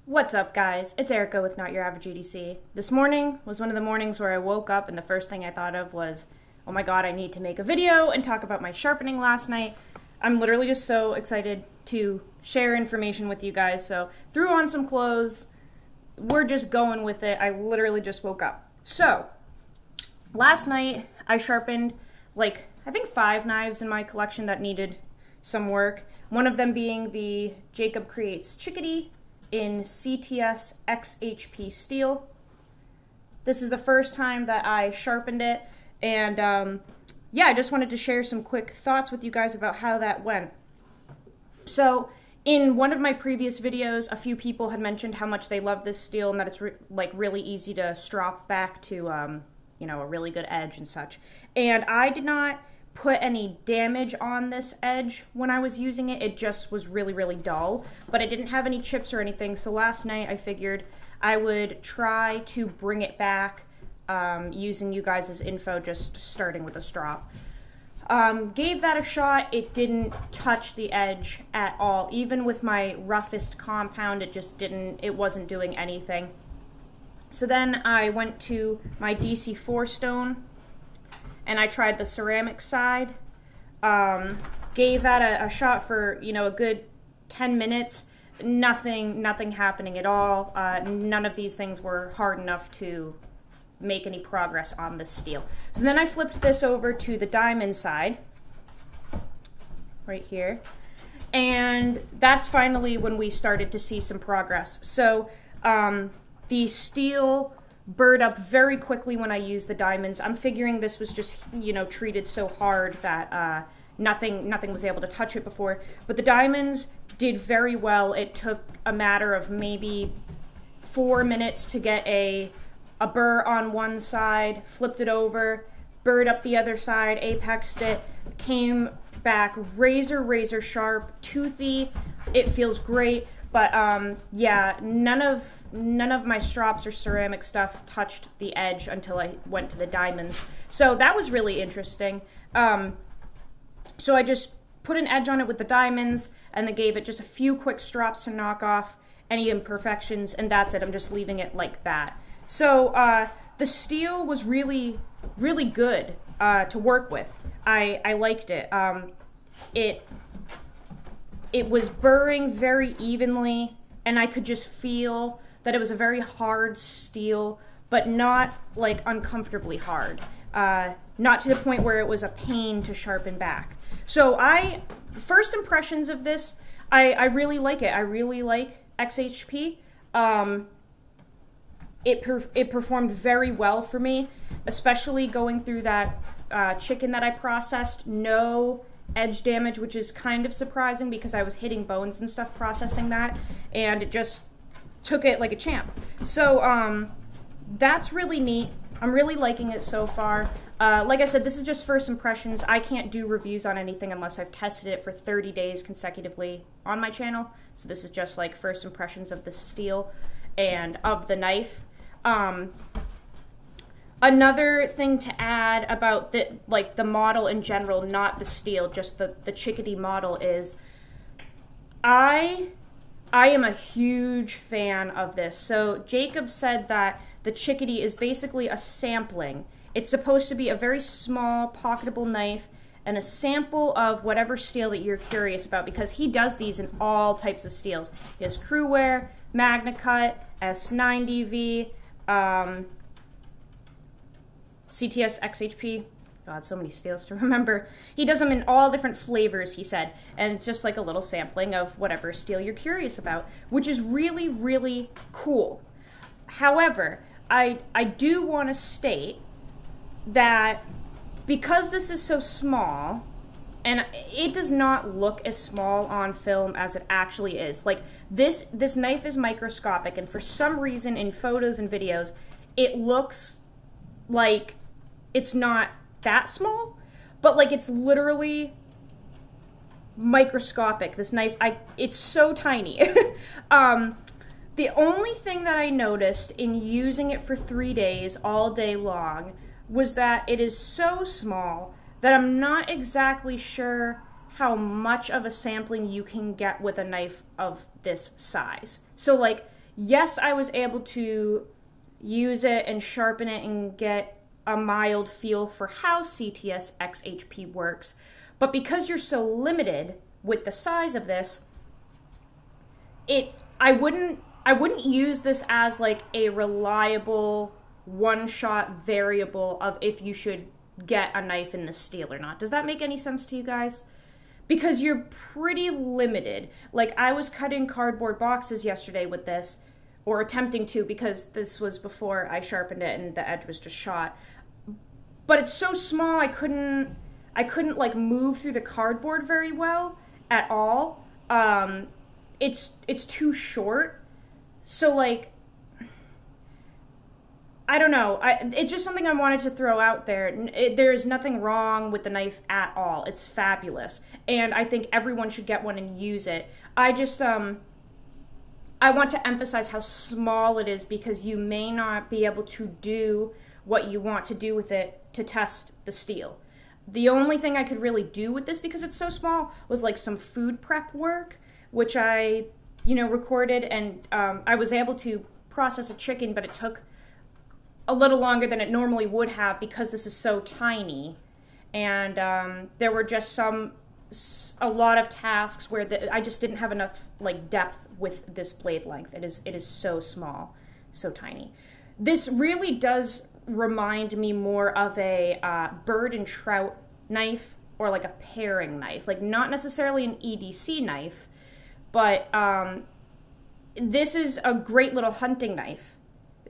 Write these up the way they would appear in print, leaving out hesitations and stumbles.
What's up, guys? It's Erica with Not Your Average EDC. This morning was one of the mornings where I woke up and the first thing I thought of was, oh my god, I need to make a video and talk about my sharpening last night. I'm literally just so excited to share information with you guys, so threw on some clothes. We're just going with it. I literally just woke up. So, last night I sharpened I think 5 knives in my collection that needed some work. One of them being the JakebCreates Chickadee in CTS-XHP steel. This is the first time that I sharpened it, and yeah, I just wanted to share some quick thoughts with you guys about how that went. So, in one of my previous videos, a few people had mentioned how much they love this steel and that it's really easy to strop back to, you know, a really good edge and such. And I did not put any damage on this edge when I was using it. It just was really dull, but it didn't have any chips or anything. So last night I figured I would try to bring it back using you guys' info, just starting with a strop. Gave that a shot. It didn't touch the edge at all. Even with my roughest compound, it wasn't doing anything. So then I went to my DC4 stone and I tried the ceramic side. Gave that a shot for, you know, a good 10 minutes. Nothing happening at all. None of these things were hard enough to make any progress on this steel. So then I flipped this over to the diamond side, right here, and that's finally when we started to see some progress. So the steel burred up very quickly when I used the diamonds. I'm figuring this was just, you know, treated so hard that nothing was able to touch it before. But the diamonds did very well. It took a matter of maybe 4 minutes to get a burr on one side, flipped it over, burred up the other side, apexed it, came back razor sharp, toothy. It feels great. But yeah, none of my strops or ceramic stuff touched the edge until I went to the diamonds. So that was really interesting. So I just put an edge on it with the diamonds and then gave it just a few quick strops to knock off any imperfections, and that's it. I'm just leaving it like that. So the steel was really good to work with. I liked it. It was burring very evenly, and I could just feel that it was a very hard steel, but not like uncomfortably hard. Not to the point where it was a pain to sharpen back. So first impressions of this, I really like it. I really like XHP. It performed very well for me, especially going through that chicken that I processed. No edge damage, which is kind of surprising because I was hitting bones and stuff processing that, and it just took it like a champ. So that's really neat. I'm really liking it so far. Like I said, this is just first impressions. I can't do reviews on anything unless I've tested it for 30 days consecutively on my channel. So this is just like first impressions of the steel and of the knife. Another thing to add about the model in general, not the steel, just the Chickadee model, is I am a huge fan of this. So Jacob said that the Chickadee is basically a sampling. It's supposed to be a very small, pocketable knife and a sample of whatever steel that you're curious about, because he does these in all types of steels. He has Crewware, MagnaCut, S90V, CTS-XHP. God, so many steels to remember. He does them in all different flavors, he said, and it's just like a little sampling of whatever steel you're curious about, which is really cool. However, I do want to state that because this is so small, and it does not look as small on film as it actually is. Like, this knife is microscopic, and for some reason in photos and videos, it looks like it's not that small, but like it's literally microscopic. This knife, it's so tiny. The only thing that I noticed in using it for 3 days all day long was that it is so small that I'm not exactly sure how much of a sampling you can get with a knife of this size. So like, yes, I was able to use it and sharpen it and get a mild feel for how CTS-XHP works. But because you're so limited with the size of this, I wouldn't use this as like a reliable one-shot variable of if you should get a knife in the steel or not. Does that make any sense to you guys? Because you're pretty limited. Like, I was cutting cardboard boxes yesterday with this, or attempting to, because this was before I sharpened it and the edge was just shot. But it's so small, I couldn't like move through the cardboard very well at all. It's too short. So like, I don't know. It's just something I wanted to throw out there. There is nothing wrong with the knife at all. It's fabulous. And I think everyone should get one and use it. I just, I want to emphasize how small it is, because you may not be able to do what you want to do with it to test the steel. The only thing I could really do with this, because it's so small, was like some food prep work, which I, recorded, and I was able to process a chicken, but it took a little longer than it normally would have because this is so tiny. And there were just a lot of tasks where I just didn't have enough like depth with this blade length. It is so small, so tiny. This really does remind me more of a bird and trout knife, or like a paring knife. Like, not necessarily an EDC knife, but this is a great little hunting knife,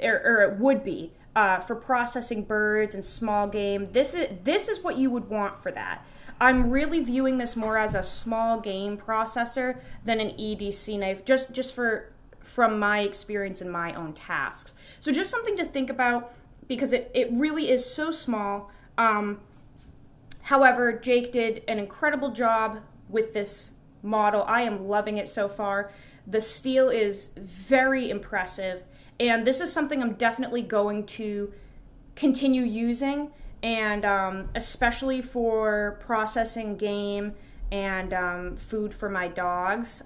or it would be, for processing birds and small game. This is what you would want for that. I'm really viewing this more as a small game processor than an EDC knife, just from my experience in my own tasks. So just something to think about, because it really is so small. However, Jake did an incredible job with this model. I am loving it so far. The steel is very impressive, and this is something I'm definitely going to continue using, and especially for processing game and food for my dogs,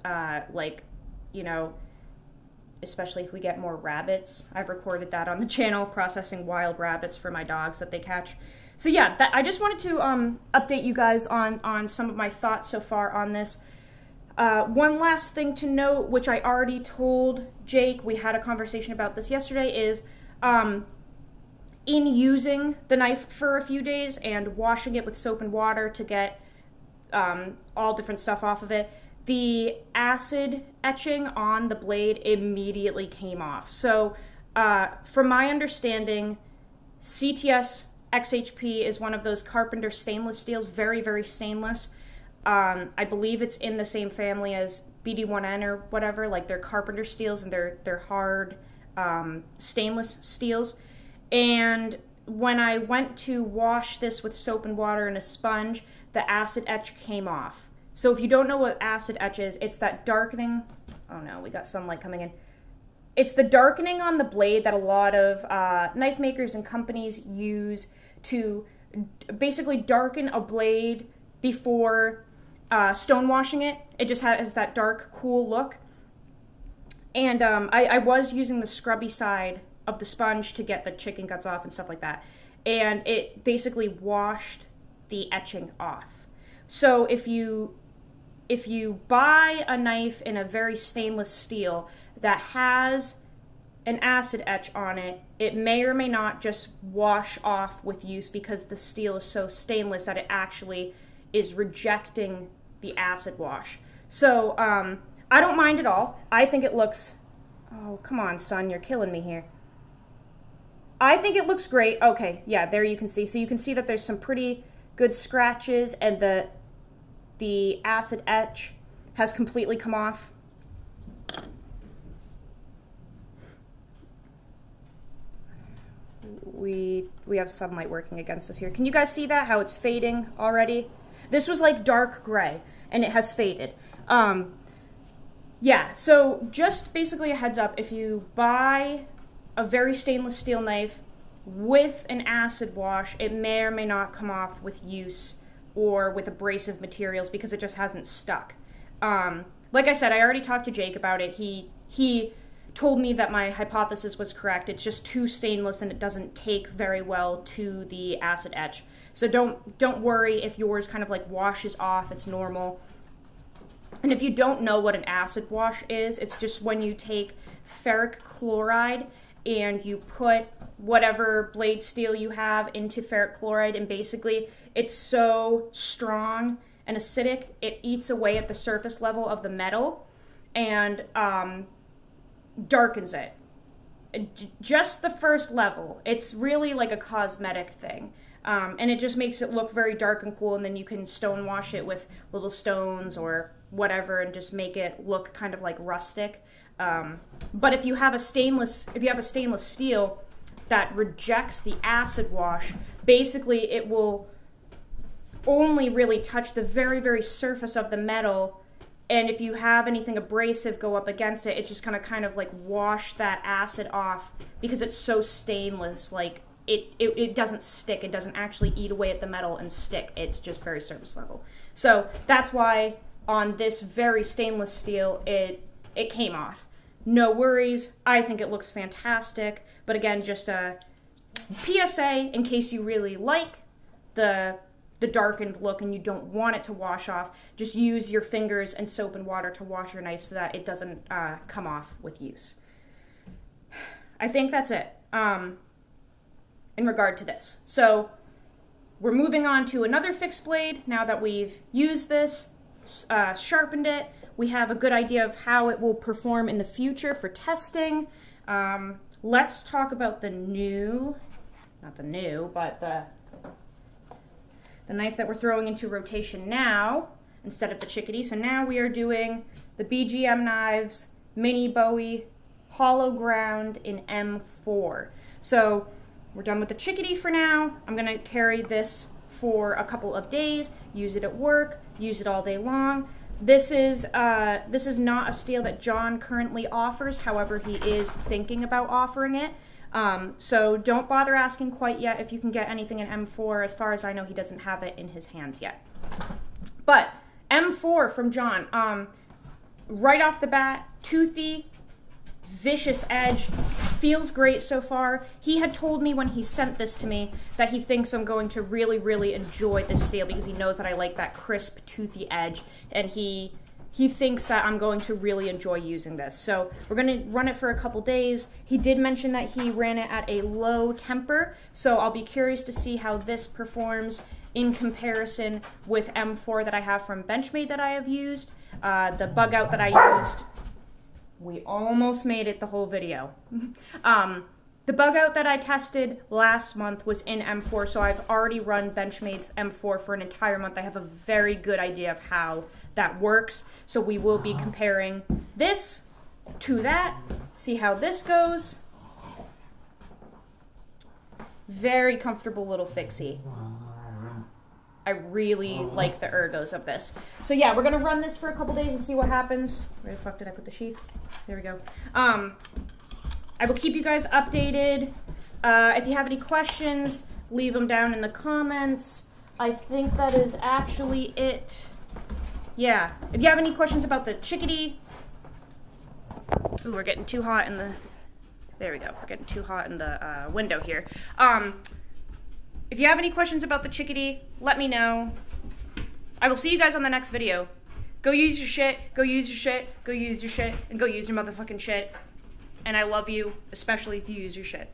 especially if we get more rabbits. I've recorded that on the channel, processing wild rabbits for my dogs that they catch. So yeah, I just wanted to update you guys on some of my thoughts so far on this. One last thing to note, which I already told Jake, we had a conversation about this yesterday, is in using the knife for a few days and washing it with soap and water to get all different stuff off of it, the acid etching on the blade immediately came off. So from my understanding, CTS-XHP is one of those Carpenter stainless steels, very, very stainless. I believe it's in the same family as BD1N or whatever, like they're Carpenter steels, and they're hard stainless steels. And when I went to wash this with soap and water and a sponge, the acid etch came off. So if you don't know what acid etch is, it's that darkening. Oh no, we got sunlight coming in. It's the darkening on the blade that a lot of knife makers and companies use to basically darken a blade before stonewashing it. It just has that dark, cool look. And I was using the scrubby side of the sponge to get the chicken guts off and stuff like that. And it basically washed the etching off. So if you buy a knife in a very stainless steel that has an acid etch on it, it may or may not just wash off with use, because the steel is so stainless that it actually is rejecting the acid wash. So I don't mind at all. I think it looks, oh, come on, son, you're killing me here. I think it looks great. Okay, yeah, there you can see. So you can see that there's some pretty good scratches, and the acid etch has completely come off. We have sunlight working against us here. Can you guys see that, how it's fading already? This was like dark gray, and it has faded. Yeah, so just basically a heads up, if you buy a very stainless steel knife with an acid wash, it may or may not come off with use or with abrasive materials, because it just hasn't stuck. Like I said, I already talked to Jake about it. He told me that my hypothesis was correct. It's just too stainless and it doesn't take very well to the acid etch. So don't worry if yours kind of like washes off, it's normal. And if you don't know what an acid wash is, it's just when you take ferric chloride and you put whatever blade steel you have into ferric chloride, and basically it's so strong and acidic, it eats away at the surface level of the metal and darkens it. Just the first level. It's really like a cosmetic thing. And it just makes it look very dark and cool, and then you can stone wash it with little stones or whatever and just make it look kind of like rustic. But if you have a stainless steel that rejects the acid wash, basically it will only really touch the very, very surface of the metal. And if you have anything abrasive go up against it, it's just gonna kind of like wash that acid off because it's so stainless. Like it doesn't stick. It doesn't actually eat away at the metal and stick. It's just very surface level. So that's why on this very stainless steel, it came off. No worries. I think it looks fantastic. But again, just a PSA in case you really like the darkened look and you don't want it to wash off, just use your fingers and soap and water to wash your knife so that it doesn't come off with use. I think that's it in regard to this. So we're moving on to another fixed blade. Now that we've used this, sharpened it, we have a good idea of how it will perform in the future for testing. Let's talk about the knife that we're throwing into rotation now instead of the Chickadee. So now we are doing the BGM knives, Mini Bowie, hollow ground in M4. So we're done with the Chickadee for now. I'm gonna carry this for a couple of days, use it at work, use it all day long. This is not a steel that John currently offers. However, he is thinking about offering it. So don't bother asking quite yet if you can get anything in M4. As far as I know, he doesn't have it in his hands yet. But M4 from John, right off the bat, toothy, vicious edge, feels great so far. He had told me when he sent this to me that he thinks I'm going to really, really enjoy this steel because he knows that I like that crisp, toothy edge, and he thinks that I'm going to really enjoy using this. So we're going to run it for a couple days. He did mention that he ran it at a low temper, so I'll be curious to see how this performs in comparison with M4 that I have from Benchmade that I have used. The bug out that I used, we almost made it the whole video. The bug out that I tested last month was in M4, so I've already run Benchmade's M4 for an entire month. I have a very good idea of how that works. So we will be comparing this to that, see how this goes. Very comfortable little fixie. I really like the ergos of this. So yeah, we're gonna run this for a couple days and see what happens. Where the fuck did I put the sheath? There we go. I will keep you guys updated. If you have any questions, leave them down in the comments. I think that is actually it. Yeah, if you have any questions about the Chickadee. Ooh, we're getting too hot in the, there we go. We're getting too hot in the window here. If you have any questions about the Chickadee, let me know. I will see you guys on the next video. Go use your shit, go use your shit, go use your shit, and go use your motherfucking shit. And I love you, especially if you use your shit.